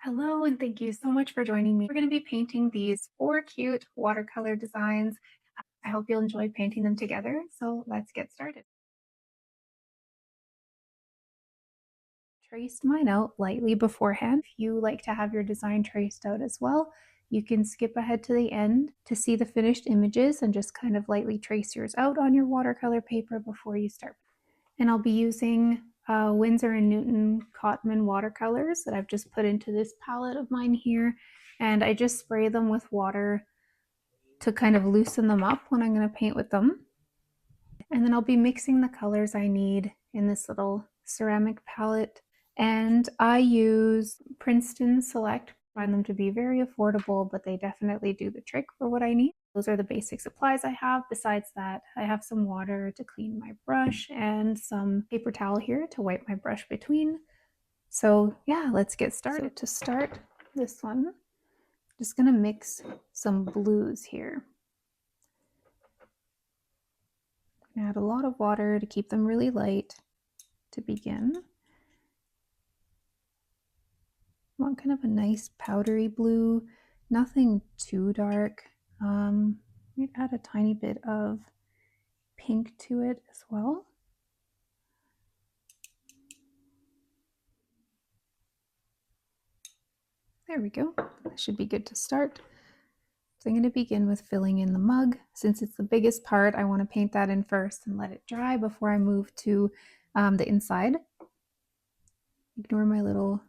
Hello, and thank you so much for joining me. We're going to be painting these four cute watercolor designs. I hope you'll enjoy painting them together. So let's get started. Traced mine out lightly beforehand. If you like to have your design traced out as well, you can skip ahead to the end to see the finished images and just kind of lightly trace yours out on your watercolor paper before you start. And I'll be using Winsor & Newton Cotman watercolors that I've just put into this palette of mine here. And I just spray them with water to kind of loosen them up when I'm going to paint with them. And then I'll be mixing the colors I need in this little ceramic palette. And I use Princeton Select. I find them to be very affordable, but they definitely do the trick for what I need. Those are the basic supplies I have. Besides that, I have some water to clean my brush and some paper towel here to wipe my brush between. So yeah, let's get started. So to start this one, I'm just gonna mix some blues here. Add a lot of water to keep them really light to begin. I want kind of a nice powdery blue, nothing too dark. Might add a tiny bit of pink to it as well. There we go. That should be good to start. So I'm going to begin with filling in the mug. Since it's the biggest part, I want to paint that in first and let it dry before I move to the inside. Ignore my little,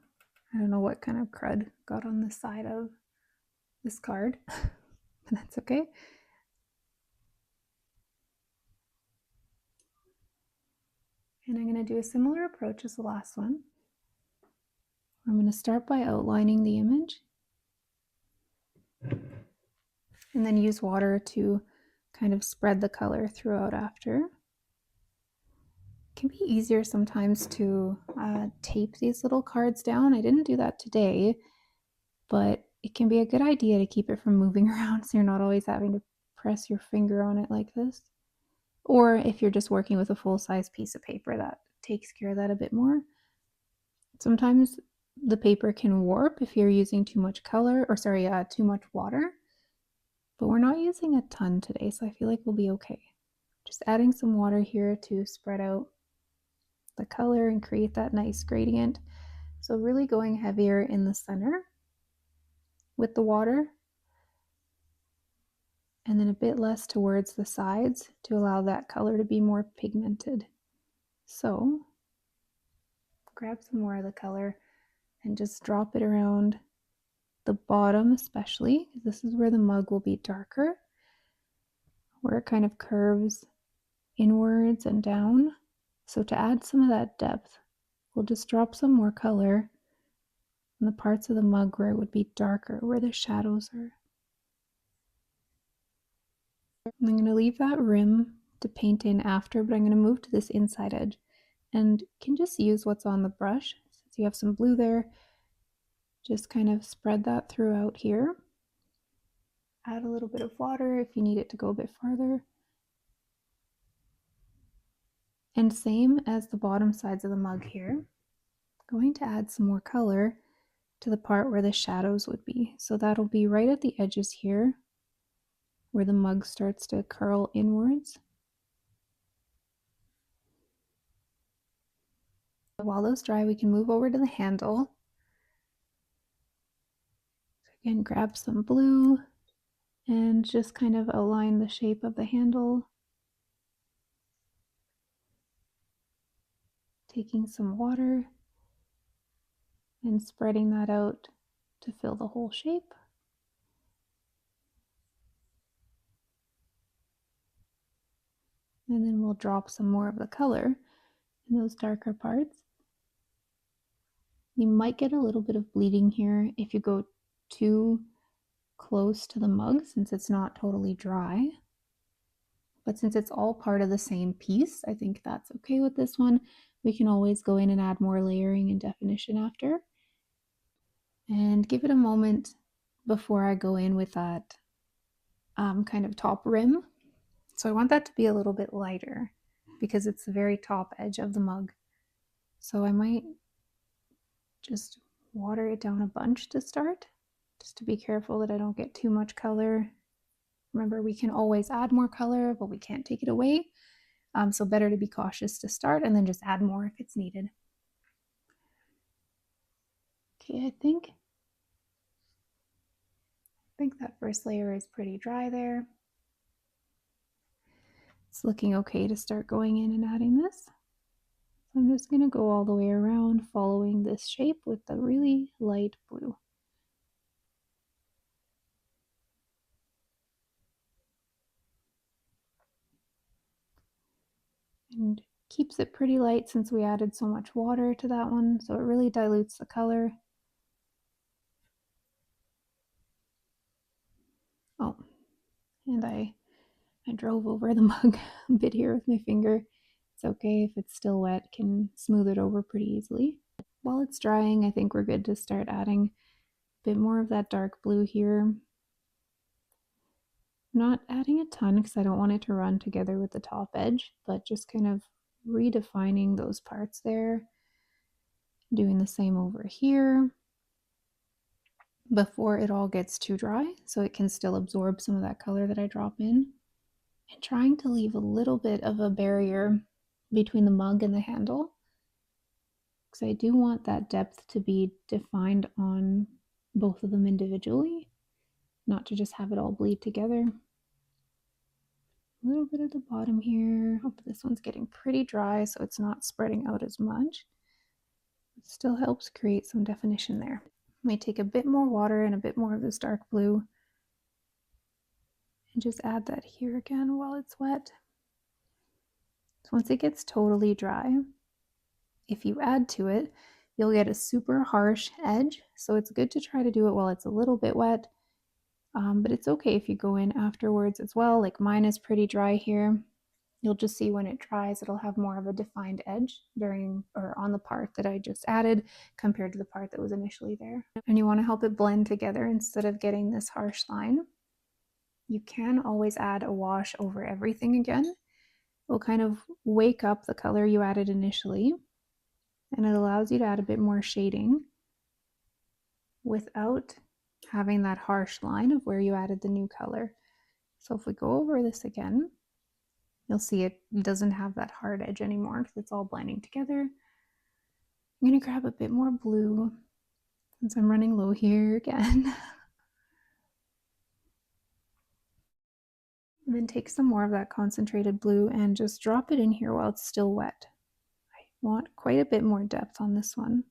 I don't know what kind of crud got on the side of this card, but that's okay. And I'm going to do a similar approach as the last one. I'm going to start by outlining the image and then use water to kind of spread the color throughout after. It can be easier sometimes to tape these little cards down. I didn't do that today, but it can be a good idea to keep it from moving around so you're not always having to press your finger on it like this. Or if you're just working with a full-size piece of paper, that takes care of that a bit more. Sometimes the paper can warp if you're using too much color, or sorry, too much water. But we're not using a ton today, so I feel like we'll be okay. Just adding some water here to spread out the color and create that nice gradient. So really going heavier in the center with the water, and then a bit less towards the sides to allow that color to be more pigmented. So grab some more of the color and just drop it around the bottom, especially because this is where the mug will be darker, where it kind of curves inwards and down. So to add some of that depth, we'll just drop some more color in the parts of the mug where it would be darker, where the shadows are. I'm going to leave that rim to paint in after, but I'm going to move to this inside edge and you can just use what's on the brush. Since you have some blue there, just kind of spread that throughout here. Add a little bit of water if you need it to go a bit farther. And same as the bottom sides of the mug here, going to add some more color to the part where the shadows would be. So that'll be right at the edges here where the mug starts to curl inwards. While those dry, we can move over to the handle. So again, grab some blue and just kind of align the shape of the handle. Taking some water and spreading that out to fill the whole shape. And then we'll drop some more of the color in those darker parts. You might get a little bit of bleeding here if you go too close to the mug since it's not totally dry. But since it's all part of the same piece, I think that's okay with this one. We can always go in and add more layering and definition after. And give it a moment before I go in with that kind of top rim. So I want that to be a little bit lighter because it's the very top edge of the mug. So I might just water it down a bunch to start, just to be careful that I don't get too much color. Remember, we can always add more color, but we can't take it away. So better to be cautious to start and then just add more if it's needed. Okay, I think that first layer is pretty dry there. It's looking okay to start going in and adding this. So I'm just going to go all the way around following this shape with the really light blue. And keeps it pretty light since we added so much water to that one, so it really dilutes the color. Oh, and I drove over the mug a bit here with my finger. It's okay if it's still wet, can smooth it over pretty easily. While it's drying, I think we're good to start adding a bit more of that dark blue here. I'm not adding a ton because I don't want it to run together with the top edge, but just kind of redefining those parts there. Doing the same over here before it all gets too dry so it can still absorb some of that color that I drop in. And trying to leave a little bit of a barrier between the mug and the handle because I do want that depth to be defined on both of them individually, not to just have it all bleed together. A little bit at the bottom here. Hope this one's getting pretty dry so it's not spreading out as much. It still helps create some definition there. Might take a bit more water and a bit more of this dark blue and just add that here again while it's wet. So once it gets totally dry, if you add to it, you'll get a super harsh edge. So it's good to try to do it while it's a little bit wet, but it's okay if you go in afterwards as well. Like mine is pretty dry here. You'll just see when it dries, it'll have more of a defined edge during or on the part that I just added compared to the part that was initially there. And you want to help it blend together instead of getting this harsh line. You can always add a wash over everything again. It will kind of wake up the color you added initially, and it allows you to add a bit more shading without having that harsh line of where you added the new color. So if we go over this again, you'll see it doesn't have that hard edge anymore because it's all blending together. I'm going to grab a bit more blue since I'm running low here again. And then take some more of that concentrated blue and just drop it in here while it's still wet. I want quite a bit more depth on this one.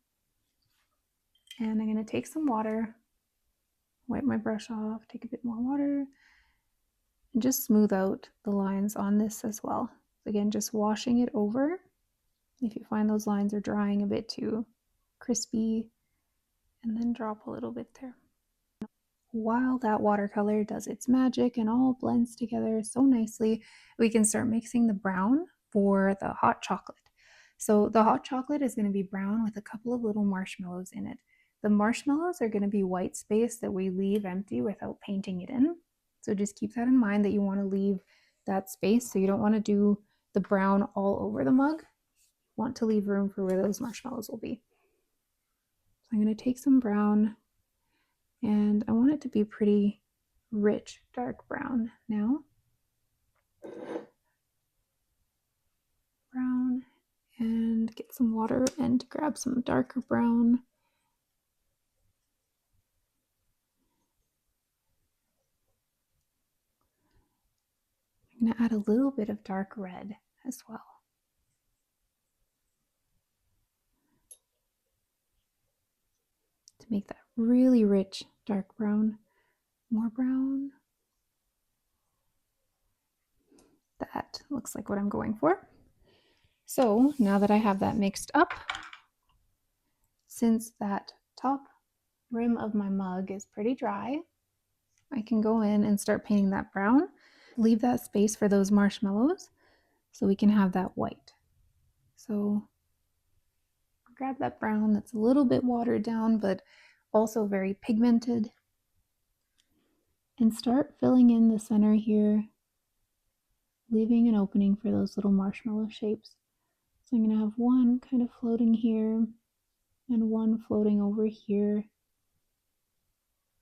And I'm going to take some water, wipe my brush off, take a bit more water, and just smooth out the lines on this as well. Again, just washing it over. If you find those lines are drying a bit too crispy, and then drop a little bit there. While that watercolor does its magic and all blends together so nicely, we can start mixing the brown for the hot chocolate. So the hot chocolate is going to be brown with a couple of little marshmallows in it. The marshmallows are going to be white space that we leave empty without painting it in. So just keep that in mind that you want to leave that space. So you don't want to do the brown all over the mug. You want to leave room for where those marshmallows will be. So I'm going to take some brown, and I want it to be pretty rich dark brown now. Brown, and get some water and grab some darker brown. I'm going to add a little bit of dark red as well. To make that really rich dark brown. More brown. That looks like what I'm going for. So now that I have that mixed up, since that top rim of my mug is pretty dry, I can go in and start painting that brown. Leave that space for those marshmallows so we can have that white. So grab that brown that's a little bit watered down but also very pigmented, and start filling in the center here, leaving an opening for those little marshmallow shapes. So I'm going to have one kind of floating here, and one floating over here.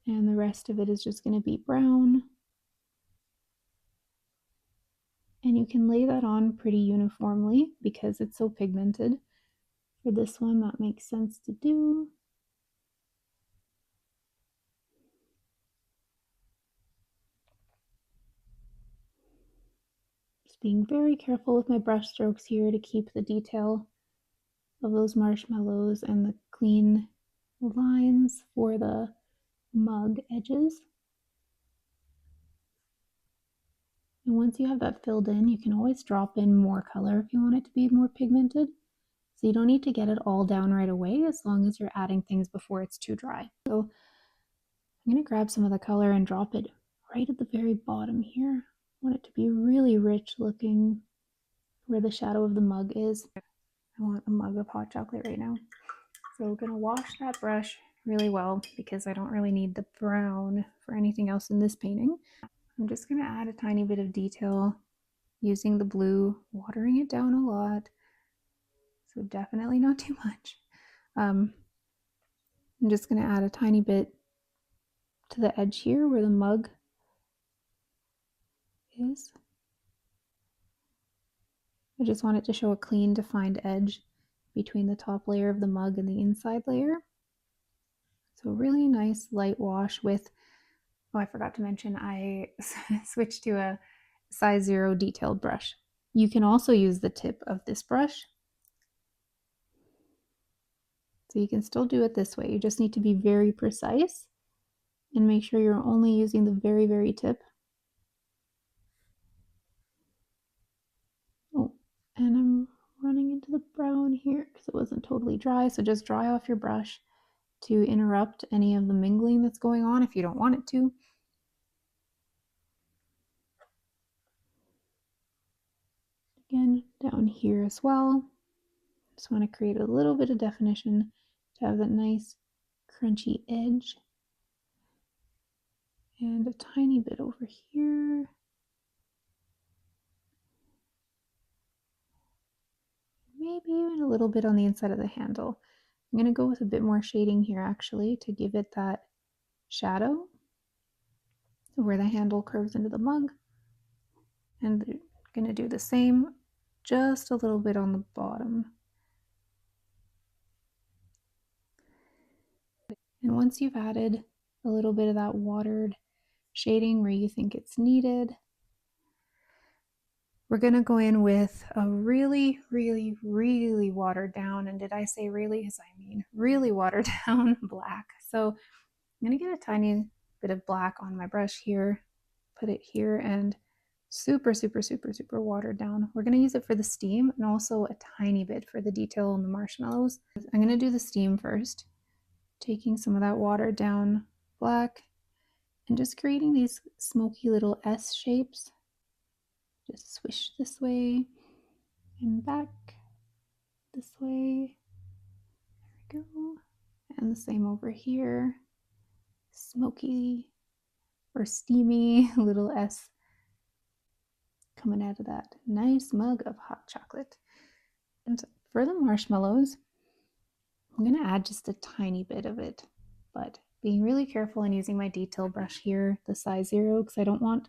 And the rest of it is just going to be brown. And you can lay that on pretty uniformly because it's so pigmented. For this one, that makes sense to do. Just being very careful with my brush strokes here to keep the detail of those marshmallows and the clean lines for the mug edges. And once you have that filled in, you can always drop in more color if you want it to be more pigmented. So you don't need to get it all down right away as long as you're adding things before it's too dry. So I'm going to grab some of the color and drop it right at the very bottom here. I want it to be really rich looking where the shadow of the mug is. I want a mug of hot chocolate right now. So I'm going to wash that brush really well because I don't really need the brown for anything else in this painting. I'm just going to add a tiny bit of detail using the blue, watering it down a lot. So definitely not too much. I'm just going to add a tiny bit to the edge here where the mug is. I just want it to show a clean, defined edge between the top layer of the mug and the inside layer. So really nice light wash with, oh, I forgot to mention, I switched to a size 0 detailed brush. You can also use the tip of this brush. So you can still do it this way. You just need to be very precise and make sure you're only using the very, very tip. Oh, and I'm running into the brown here because it wasn't totally dry. So just dry off your brush to interrupt any of the mingling that's going on if you don't want it to. Again, down here as well. Just want to create a little bit of definition to have that nice crunchy edge. And a tiny bit over here. Maybe even a little bit on the inside of the handle. I'm going to go with a bit more shading here actually to give it that shadow where the handle curves into the mug. And I'm going to do the same just a little bit on the bottom. And once you've added a little bit of that watered shading where you think it's needed, we're going to go in with a really, really, really watered down, and did I say really? Because I mean really watered down black. So I'm going to get a tiny bit of black on my brush here, put it here, and super, super, super, super watered down. We're going to use it for the steam and also a tiny bit for the detail on the marshmallows. I'm going to do the steam first, taking some of that watered down black and just creating these smoky little S shapes. Just swish this way and back, this way. There we go. And the same over here. Smoky or steamy little S coming out of that nice mug of hot chocolate. And for the marshmallows, I'm going to add just a tiny bit of it, but being really careful and using my detail brush here, the size 0, because I don't want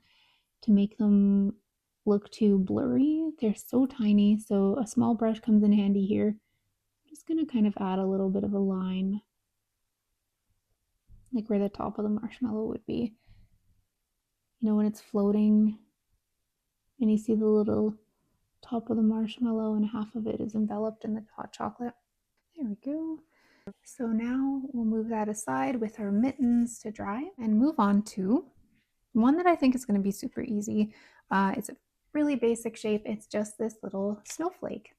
to make them look too blurry. They're so tiny, so a small brush comes in handy here. I'm just going to kind of add a little bit of a line, like where the top of the marshmallow would be. You know, when it's floating and you see the little top of the marshmallow and half of it is enveloped in the hot chocolate. There we go. So now we'll move that aside with our mittens to dry and move on to one that I think is going to be super easy. It's a really basic shape. It's just this little snowflake.